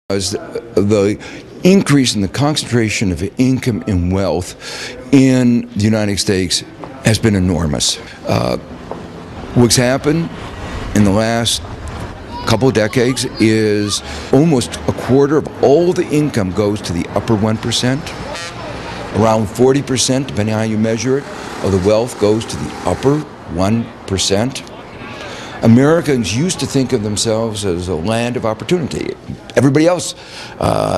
The increase in the concentration of income and wealth in the United States has been enormous. What's happened in the last couple of decades is almost a quarter of all the income goes to the upper 1%. Around 40%, depending on how you measure it, of the wealth goes to the upper 1%. Americans used to think of themselves as a land of opportunity. Everybody else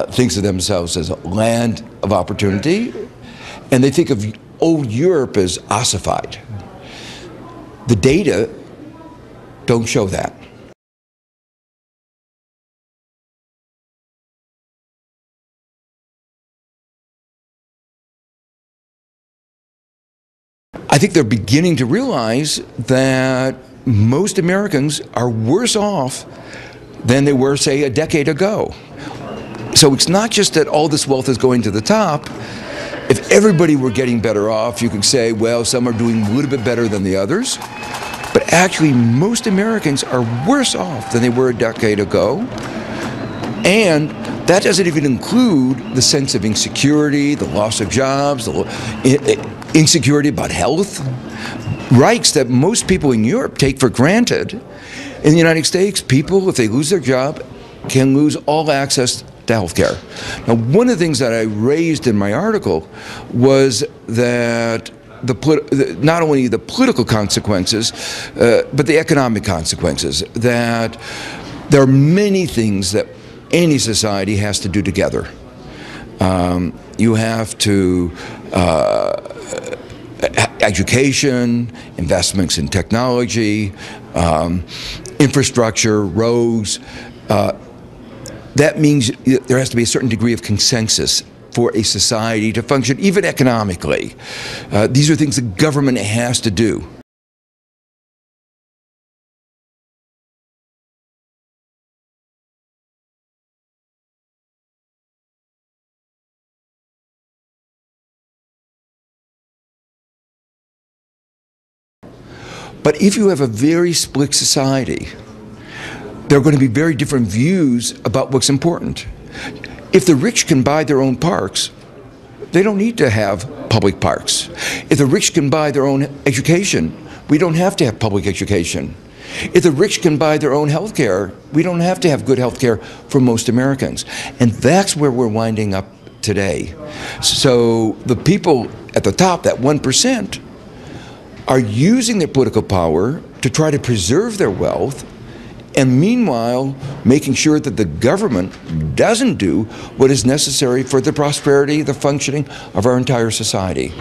thinks of themselves as a land of opportunity, and they think of old Europe as ossified. The data don't show that. I think they're beginning to realize that most Americans are worse off than they were, say, a decade ago. So it's not just that all this wealth is going to the top. If everybody were getting better off, you could say, well, some are doing a little bit better than the others. But actually, most Americans are worse off than they were a decade ago. And that doesn't even include the sense of insecurity, the loss of jobs, the insecurity about health. Rights that most people in Europe take for granted. In the United States, people, if they lose their job, can lose all access to health care. Now, one of the things that I raised in my article was that not only the political consequences, but the economic consequences, that there are many things that any society has to do together. You have to education, investments in technology, infrastructure, roads. That means there has to be a certain degree of consensus for a society to function, even economically. These are things the government has to do. But if you have a very split society, there are going to be very different views about what's important. If the rich can buy their own parks, they don't need to have public parks. If the rich can buy their own education, we don't have to have public education. If the rich can buy their own health care, we don't have to have good health care for most Americans. And that's where we're winding up today. So the people at the top, that 1%, are using their political power to try to preserve their wealth, and meanwhile making sure that the government doesn't do what is necessary for the prosperity, the functioning of our entire society.